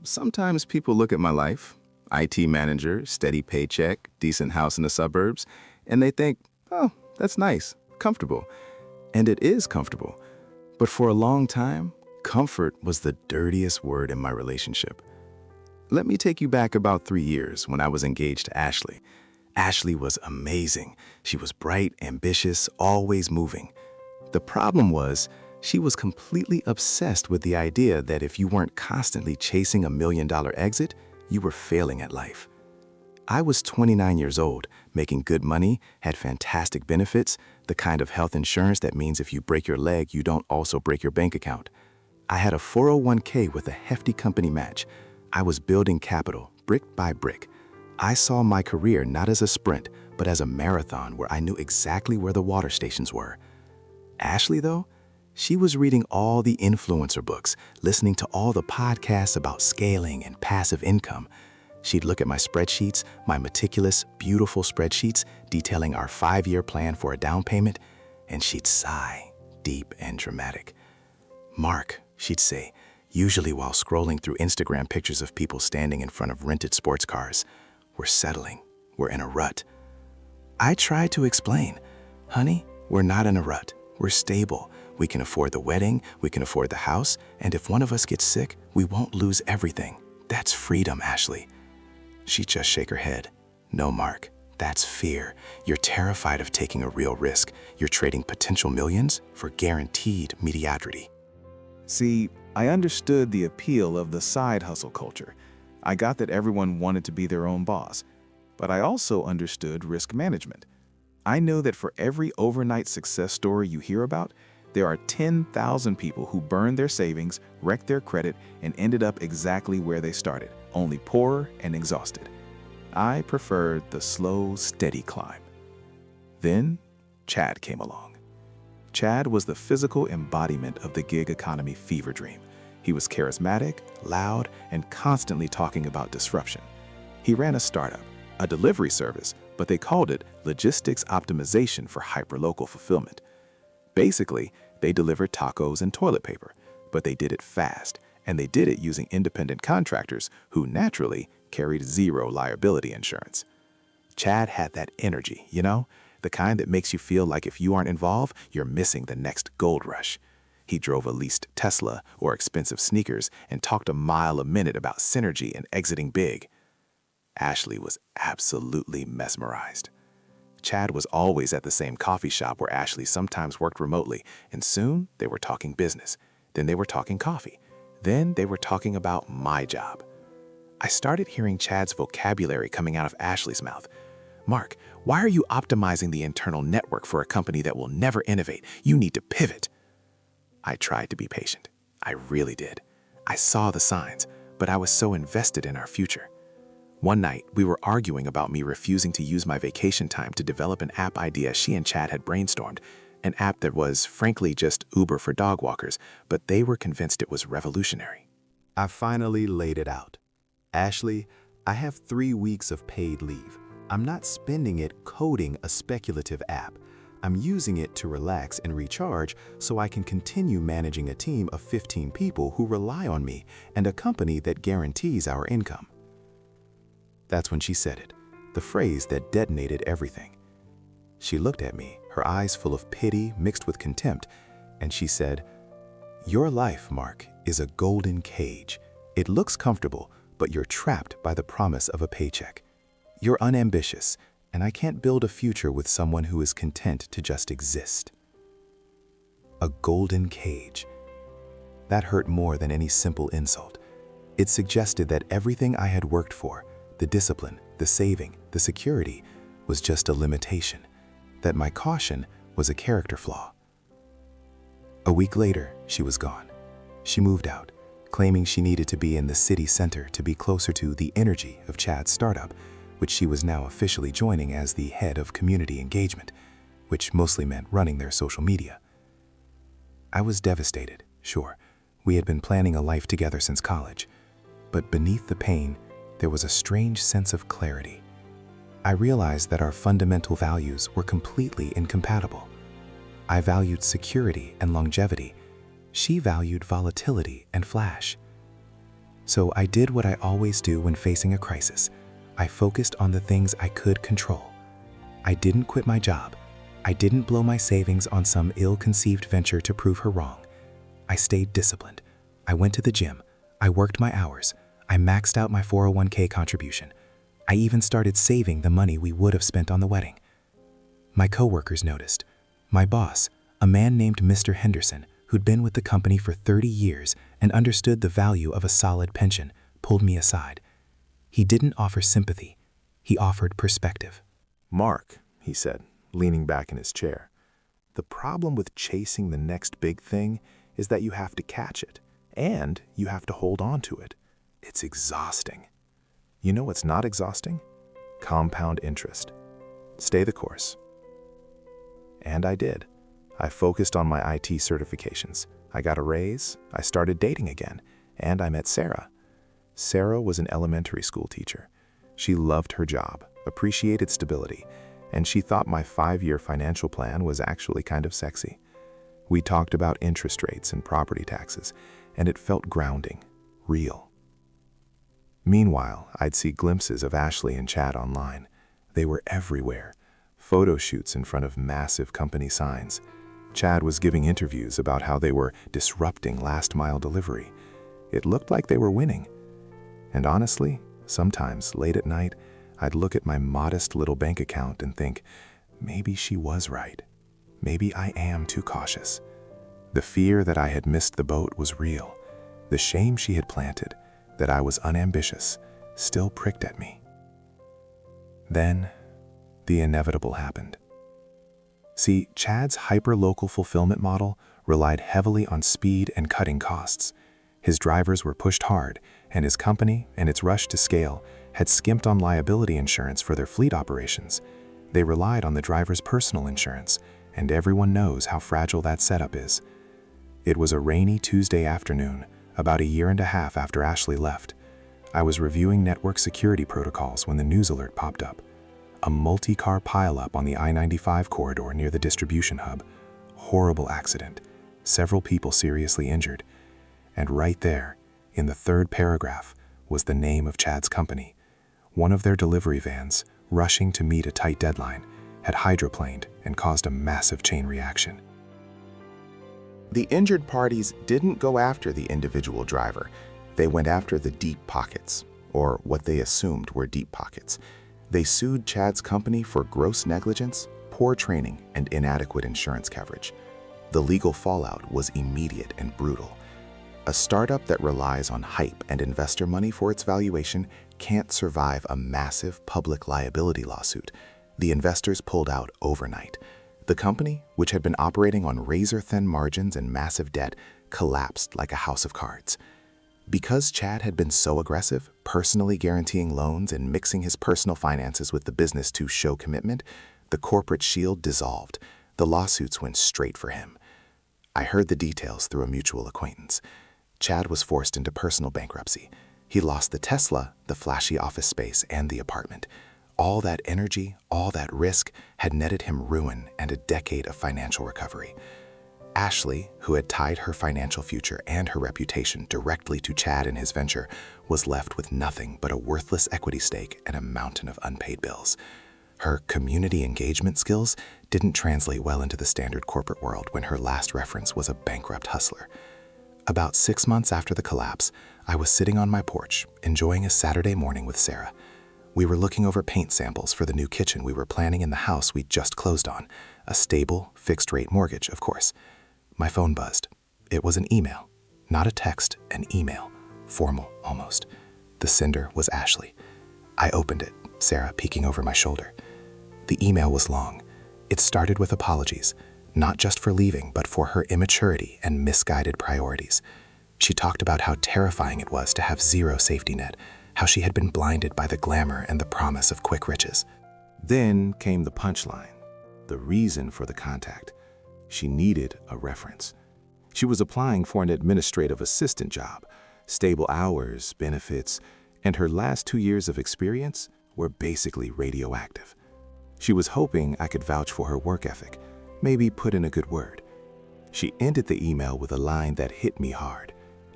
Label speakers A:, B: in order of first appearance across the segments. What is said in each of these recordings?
A: Sometimes people look at my life, IT manager, steady paycheck, decent house in the suburbs, and they think, oh, that's nice, comfortable. And it is comfortable. But for a long time, comfort was the dirtiest word in my relationship. Let me take you back about 3 years when I was engaged to Ashley. Ashley was amazing. She was bright, ambitious, always moving. The problem was, she was completely obsessed with the idea that if you weren't constantly chasing $1 million exit, you were failing at life. I was 29 years old, making good money, had fantastic benefits, the kind of health insurance that means if you break your leg, you don't also break your bank account. I had a 401k with a hefty company match. I was building capital, brick by brick. I saw my career not as a sprint, but as a marathon where I knew exactly where the water stations were. Ashley, though, she was reading all the influencer books, listening to all the podcasts about scaling and passive income. She'd look at my spreadsheets, my meticulous, beautiful spreadsheets detailing our 5-year plan for a down payment, and she'd sigh, deep and dramatic. "Mark," she'd say, usually while scrolling through Instagram pictures of people standing in front of rented sports cars, "we're settling. We're in a rut." I tried to explain, "Honey, we're not in a rut. We're stable. We can afford the wedding, we can afford the house, and if one of us gets sick, we won't lose everything. That's freedom, Ashley." She'd just shake her head. "No, Mark, that's fear. You're terrified of taking a real risk. You're trading potential millions for guaranteed mediocrity."
B: See, I understood the appeal of the side hustle culture. I got that everyone wanted to be their own boss. But I also understood risk management. I know that for every overnight success story you hear about, there are 10,000 people who burned their savings, wrecked their credit, and ended up exactly where they started, only poorer and exhausted. I preferred the slow, steady climb. Then, Chad came along. Chad was the physical embodiment of the gig economy fever dream. He was charismatic, loud, and constantly talking about disruption. He ran a startup, a delivery service, but they called it logistics optimization for hyperlocal fulfillment. Basically, they delivered tacos and toilet paper, but they did it fast, and they did it using independent contractors who naturally carried zero liability insurance. Chad had that energy, the kind that makes you feel like if you aren't involved, you're missing the next gold rush. He drove a leased Tesla or expensive sneakers and talked a mile a minute about synergy and exiting big. Ashley was absolutely mesmerized. Chad was always at the same coffee shop where Ashley sometimes worked remotely, and soon they were talking business. Then they were talking coffee. Then they were talking about my job. I started hearing Chad's vocabulary coming out of Ashley's mouth. "Mark, why are you optimizing the internal network for a company that will never innovate? You need to pivot." I tried to be patient. I really did. I saw the signs, but I was so invested in our future. One night, we were arguing about me refusing to use my vacation time to develop an app idea she and Chad had brainstormed, an app that was, frankly, just Uber for dog walkers, but they were convinced it was revolutionary.
A: I finally laid it out. "Ashley, I have 3 weeks of paid leave. I'm not spending it coding a speculative app. I'm using it to relax and recharge so I can continue managing a team of 15 people who rely on me and a company that guarantees our income." That's when she said it, the phrase that detonated everything. She looked at me, her eyes full of pity mixed with contempt, and she said, "Your life, Mark, is a golden cage. It looks comfortable, but you're trapped by the promise of a paycheck. You're unambitious, and I can't build a future with someone who is content to just exist." A golden cage. That hurt more than any simple insult. It suggested that everything I had worked for, the discipline, the saving, the security, was just a limitation, that my caution was a character flaw. A week later, she was gone. She moved out, claiming she needed to be in the city center to be closer to the energy of Chad's startup, which she was now officially joining as the head of community engagement, which mostly meant running their social media. I was devastated, sure. We had been planning a life together since college, but beneath the pain, there was a strange sense of clarity. I realized that our fundamental values were completely incompatible. I valued security and longevity. She valued volatility and flash.
C: So I did what I always do when facing a crisis. I focused on the things I could control. I didn't quit my job. I didn't blow my savings on some ill-conceived venture to prove her wrong. I stayed disciplined. I went to the gym. I worked my hours. I maxed out my 401k contribution. I even started saving the money we would have spent on the wedding. My coworkers noticed. My boss, a man named Mr. Henderson, who'd been with the company for 30 years and understood the value of a solid pension, pulled me aside. He didn't offer sympathy. He offered perspective.
D: "Mark," he said, leaning back in his chair, "the problem with chasing the next big thing is that you have to catch it, and you have to hold on to it. It's exhausting. You know what's not exhausting? Compound interest. Stay the course." And I did. I focused on my IT certifications. I got a raise, I started dating again, and I met Sarah. Sarah was an elementary school teacher. She loved her job, appreciated stability, and she thought my 5-year financial plan was actually kind of sexy. We talked about interest rates and property taxes, and it felt grounding, real. Meanwhile, I'd see glimpses of Ashley and Chad online. They were everywhere. Photo shoots in front of massive company signs. Chad was giving interviews about how they were disrupting last-mile delivery. It looked like they were winning. And honestly, sometimes, late at night, I'd look at my modest little bank account and think, maybe she was right. Maybe I am too cautious. The fear that I had missed the boat was real. The shame she had planted, that I was unambitious, still pricked at me. Then, the inevitable happened. See, Chad's hyper-local fulfillment model relied heavily on speed and cutting costs. His drivers were pushed hard, and his company, in its rush to scale, had skimped on liability insurance for their fleet operations. They relied on the driver's personal insurance, and everyone knows how fragile that setup is. It was a rainy Tuesday afternoon, about a year and a half after Ashley left. I was reviewing network security protocols when the news alert popped up. A multi-car pileup on the I-95 corridor near the distribution hub. Horrible accident. Several people seriously injured. And right there, in the third paragraph, was the name of Chad's company. One of their delivery vans, rushing to meet a tight deadline, had hydroplaned and caused a massive chain reaction.
A: The injured parties didn't go after the individual driver. They went after the deep pockets, or what they assumed were deep pockets. They sued Chad's company for gross negligence, poor training, and inadequate insurance coverage. The legal fallout was immediate and brutal. A startup that relies on hype and investor money for its valuation can't survive a massive public liability lawsuit. The investors pulled out overnight. The company, which had been operating on razor-thin margins and massive debt, collapsed like a house of cards. Because Chad had been so aggressive, personally guaranteeing loans and mixing his personal finances with the business to show commitment, the corporate shield dissolved. The lawsuits went straight for him. I heard the details through a mutual acquaintance. Chad was forced into personal bankruptcy. He lost the Tesla, the flashy office space, and the apartment. All that energy, all that risk had netted him ruin and a decade of financial recovery. Ashley, who had tied her financial future and her reputation directly to Chad and his venture, was left with nothing but a worthless equity stake and a mountain of unpaid bills. Her community engagement skills didn't translate well into the standard corporate world when her last reference was a bankrupt hustler. About 6 months after the collapse, I was sitting on my porch, enjoying a Saturday morning with Sarah. We were looking over paint samples for the new kitchen we were planning in the house we'd just closed on. A stable, fixed-rate mortgage, of course. My phone buzzed. It was an email. Not a text, an email. Formal, almost. The sender was Ashley. I opened it, Sarah peeking over my shoulder. The email was long. It started with apologies, not just for leaving, but for her immaturity and misguided priorities. She talked about how terrifying it was to have zero safety net, how she had been blinded by the glamour and the promise of quick riches.
D: Then came the punchline, the reason for the contact. She needed a reference. She was applying for an administrative assistant job, stable hours, benefits, and her last 2 years of experience were basically radioactive. She was hoping I could vouch for her work ethic, maybe put in a good word. She ended the email with a line that hit me hard,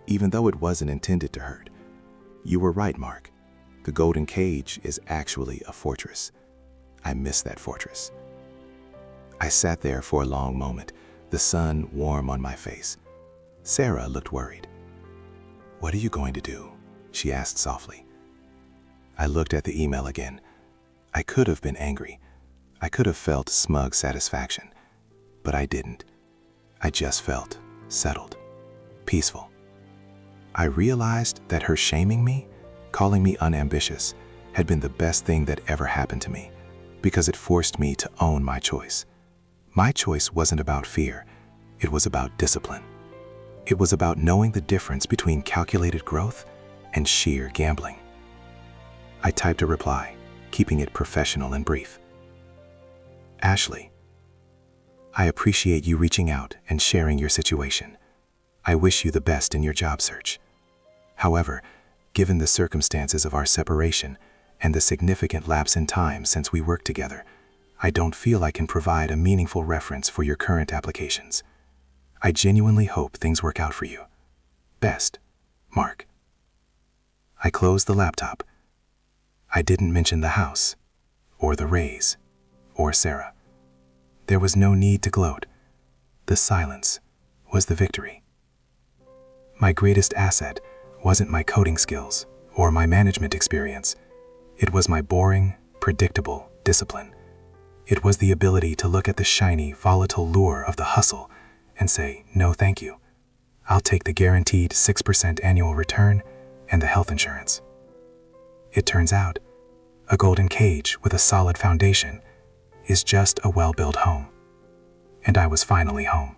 D: even though it wasn't intended to hurt.
A: You were right, Mark. The golden cage is actually a fortress. I miss that fortress. I sat there for a long moment, the sun warm on my face. Sarah looked worried. "What are you going to do?" she asked softly. I looked at the email again. I could have been angry. I could have felt smug satisfaction, but I didn't. I just felt settled, peaceful. I realized that her shaming me, calling me unambitious, had been the best thing that ever happened to me, because it forced me to own my choice. My choice wasn't about fear, it was about discipline. It was about knowing the difference between calculated growth and sheer gambling. I typed a reply, keeping it professional and brief. Ashley, I appreciate you reaching out and sharing your situation. I wish you the best in your job search. However, given the circumstances of our separation and the significant lapse in time since we worked together, I don't feel I can provide a meaningful reference for your current applications. I genuinely hope things work out for you. Best, Mark. I closed the laptop. I didn't mention the house, or the raise, or Sarah. There was no need to gloat. The silence was the victory. My greatest asset wasn't my coding skills or my management experience. It was my boring, predictable discipline. It was the ability to look at the shiny, volatile lure of the hustle and say, no thank you. I'll take the guaranteed 6% annual return and the health insurance. It turns out, a golden cage with a solid foundation is just a well-built home. And I was finally home.